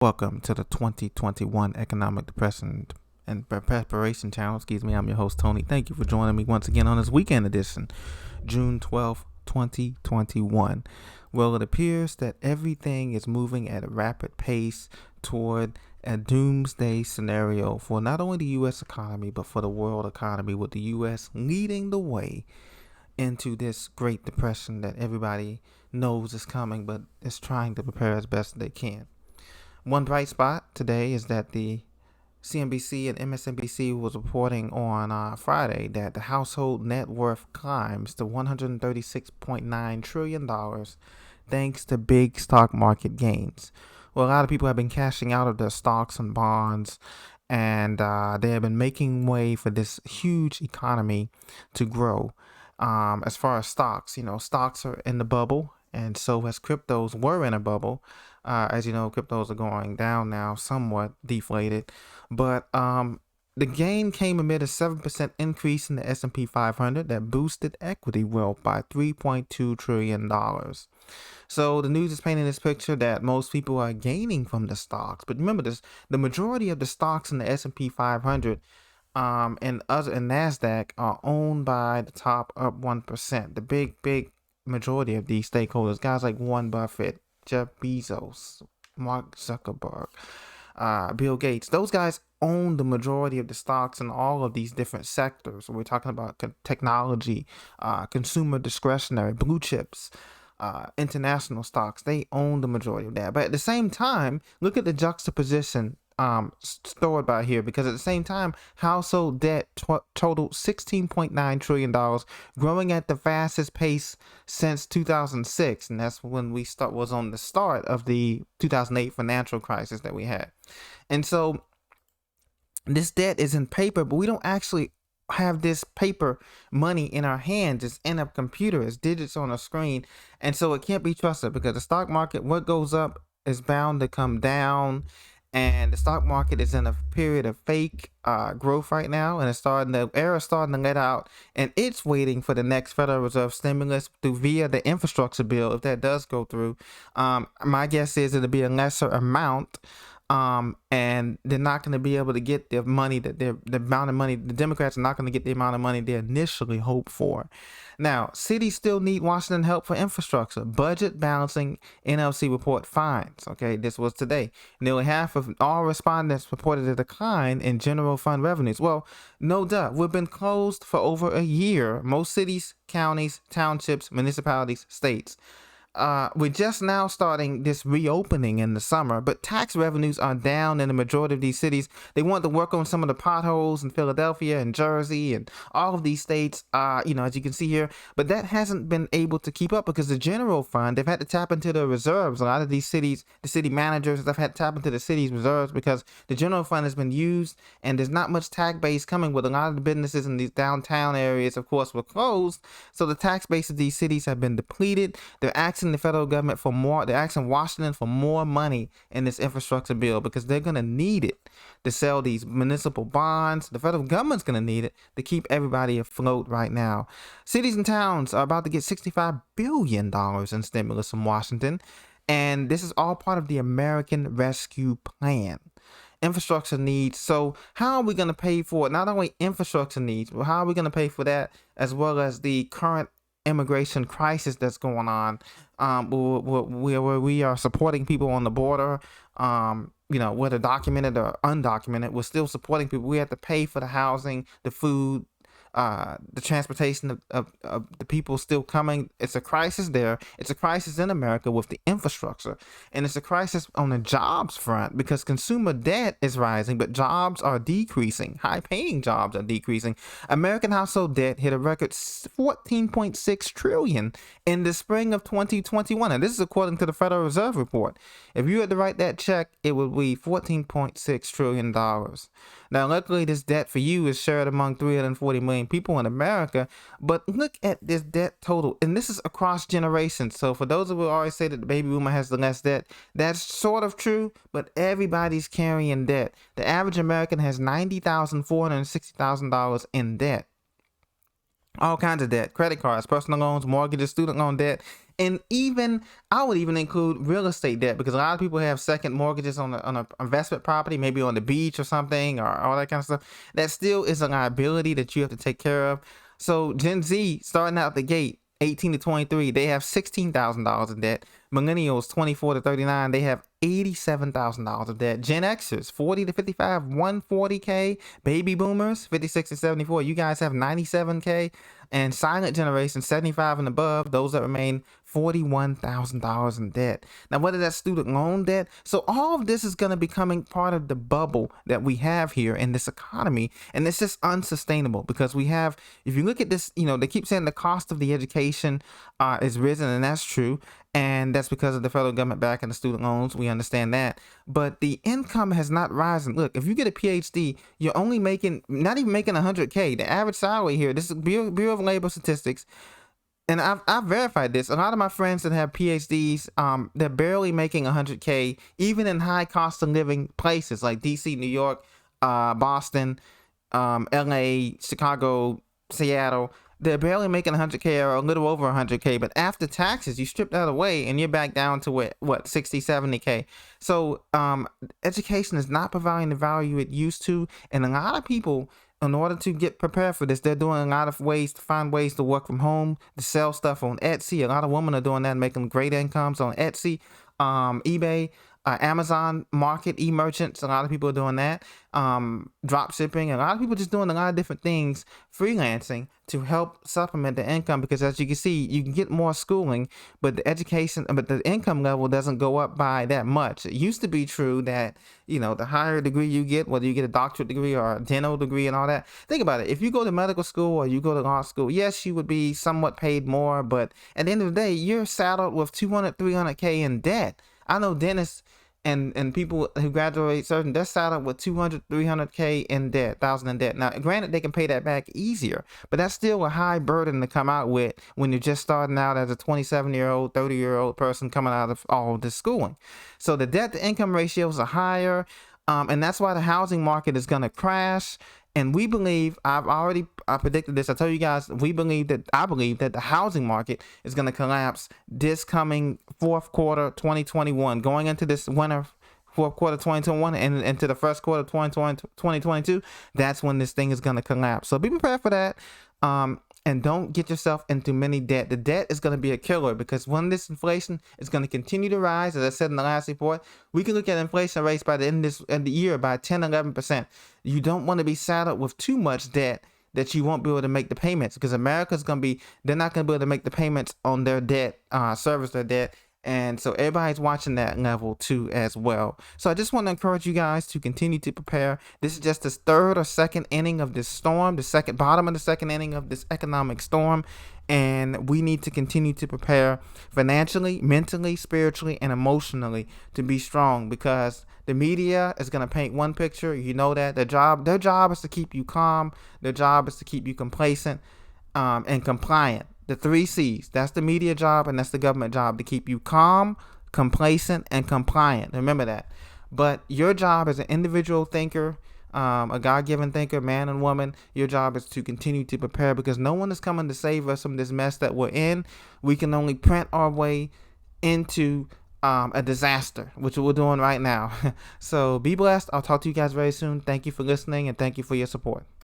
Welcome to the 2021 Economic Depression and Preparation Channel. I'm your host, Tony. Thank you for joining me once again on this weekend edition, June 12th, 2021. Well, it appears that everything is moving at a rapid pace toward a doomsday scenario for not only the U.S. economy, but for the world economy, with the U.S. leading the way into this Great Depression that everybody knows is coming, but is trying to prepare as best they can. One bright spot today is that the CNBC and MSNBC was reporting on Friday that the household net worth climbs to $136.9 trillion thanks to big stock market gains. Well, a lot of people have been cashing out of their stocks and bonds, and they have been making way for this huge economy to grow. As far as stocks, stocks are in the bubble, and so as cryptos were in a bubble. As you know, cryptos are going down now, somewhat deflated. But the gain came amid a 7% increase in the S&P 500 that boosted equity wealth by $3.2 trillion. So the news is painting this picture that most people are gaining from the stocks. But remember this, the majority of the stocks in the S&P 500 and NASDAQ are owned by the top up 1%. The big majority of these stakeholders, guys like Warren Buffett, Jeff Bezos, Mark Zuckerberg, Bill Gates, those guys own the majority of the stocks in all of these different sectors. We're talking about technology, consumer discretionary, blue chips, international stocks. They own the majority of that. But at the same time, look at the juxtaposition stored by here, because at the same time, household debt totaled $16.9 trillion, growing at the fastest pace since 2006, and that's when was on the start of the 2008 financial crisis that we had. And so this debt is in paper, but we don't actually have this paper money in our hands. It's in a computer, it's digits on a screen, and so it can't be trusted, because the stock market, what goes up is bound to come down. And the stock market is in a period of fake growth right now, and the era starting to let out, and it's waiting for the next Federal Reserve stimulus via the infrastructure bill. If that does go through, my guess is it'll be a lesser amount, and they're not going to be able to get the money the amount of money. The Democrats are not going to get the amount of money they initially hoped for. Now, cities still need Washington help for infrastructure. Budget balancing NLC report finds. Okay, this was today. Nearly half of all respondents reported a decline in general fund revenues. Well, no duh. We've been closed for over a year. Most cities, counties, townships, municipalities, states. We're just now starting this reopening in the summer, but tax revenues are down in the majority of these cities. They want to work on some of the potholes in Philadelphia and Jersey and all of these states, as you can see here, but that hasn't been able to keep up, because the general fund, they've had to tap into the reserves. A lot of these cities, the city managers, have had to tap into the city's reserves, because the general fund has been used, and there's not much tax base coming, with a lot of the businesses in these downtown areas, of course, were closed. So the tax base of these cities have been depleted. They're asking the federal government for more. They're asking Washington for more money in this infrastructure bill, because they're going to need it to sell these municipal bonds. The federal government's going to need it to keep everybody afloat right now. Cities and towns are about to get $65 billion in stimulus from Washington, and this is all part of the American Rescue Plan. Infrastructure needs. So how are we going to pay for it? Not only infrastructure needs, but how are we going to pay for that, as well as the current immigration crisis that's going on, where we are supporting people on the border, whether documented or undocumented. We're still supporting people. We have to pay for the housing, the food, the transportation of the people still coming. It's a crisis there. It's a crisis in America with the infrastructure, and it's a crisis on the jobs front, because consumer debt is rising, but jobs are decreasing. High-paying jobs are decreasing. American household debt hit a record $14.6 trillion in the spring of 2021, and this is according to the Federal Reserve report. If you had to write that check, it would be $14.6 trillion. Now, luckily, this debt for you is shared among 340 million people in America, but look at this debt total, and this is across generations. So for those of you who always say that the baby boomer has the less debt, that's sort of true, but everybody's carrying debt. The average American has $90,460,000 in debt. All kinds of debt: credit cards, personal loans, mortgages, student loan debt, And even I would even include real estate debt, because a lot of people have second mortgages on an investment property, maybe on the beach or something, or all that kind of stuff. That still is a liability that you have to take care of. So Gen Z, starting out the gate, 18 to 23, they have $16,000 in debt. Millennials, 24 to 39, they have $87,000 of debt. Gen Xers, 40 to 55, 140K. Baby boomers, 56 to 74, you guys have 97K. And silent generation, 75 and above, those that remain, $41,000 in debt. Now, what is that student loan debt? So all of this is going to be becoming part of the bubble that we have here in this economy. And it's just unsustainable, because we have, if you look at this, they keep saying the cost of the education is risen, and that's true. And that's because of the federal government backing the student loans. We understand that. But the income has not risen. Look, if you get a PhD, you're only not even making 100K. The average salary here, this is Bureau of Labor Statistics, and I've verified this. A lot of my friends that have PhDs, they're barely making 100K, even in high cost of living places like DC, New York, Boston, LA, Chicago, Seattle. They're barely making 100K or a little over 100K, but after taxes, you strip that away and you're back down to what 60, 70K. So education is not providing the value it used to. And a lot of people, in order to get prepared for this, they're doing a lot of ways to find ways to work from home, to sell stuff on Etsy. A lot of women are doing that, making great incomes on Etsy, eBay, Amazon Market, e-merchants. A lot of people are doing that. Drop shipping. A lot of people just doing a lot of different things, freelancing, to help supplement the income, because as you can see, you can get more schooling, but the income level doesn't go up by that much. It used to be true that, the higher degree you get, whether you get a doctorate degree or a dental degree and all that, think about it. If you go to medical school or you go to law school, yes, you would be somewhat paid more, but at the end of the day, you're saddled with 200, 300K in debt. I know dentists and people who graduate surgeon, they're saddled with 200, 300K in debt, thousand in debt. Now, granted, they can pay that back easier, but that's still a high burden to come out with when you're just starting out as a 27-year-old, 30-year-old person coming out of all of this schooling. So the debt to income ratios are higher, and that's why the housing market is going to crash. And we believe, I predicted this. I tell you guys, I believe that the housing market is going to collapse this coming fourth quarter 2021, going into this winter fourth quarter 2021 and into the first quarter 2022. That's when this thing is going to collapse. So be prepared for that. And don't get yourself into many debt. The debt is going to be a killer, because when this inflation is going to continue to rise, as I said in the last report, we can look at inflation rates by the end of the year by 10, 11%. You don't want to be saddled with too much debt that you won't be able to make the payments, because they're not going to be able to make the payments on their debt, service their debt. And so everybody's watching that level too as well. So I just want to encourage you guys to continue to prepare. This is just the third or second inning of this storm, the bottom of the second inning of this economic storm. And we need to continue to prepare financially, mentally, spiritually, and emotionally to be strong, because the media is going to paint one picture. You know that their job is to keep you calm. Their job is to keep you complacent and compliant. The 3 C's, that's the media job and that's the government job, to keep you calm, complacent, and compliant. Remember that. But your job as an individual thinker, a God-given thinker, man and woman, your job is to continue to prepare, because no one is coming to save us from this mess that we're in. We can only print our way into a disaster, which we're doing right now. So be blessed. I'll talk to you guys very soon. Thank you for listening, and thank you for your support.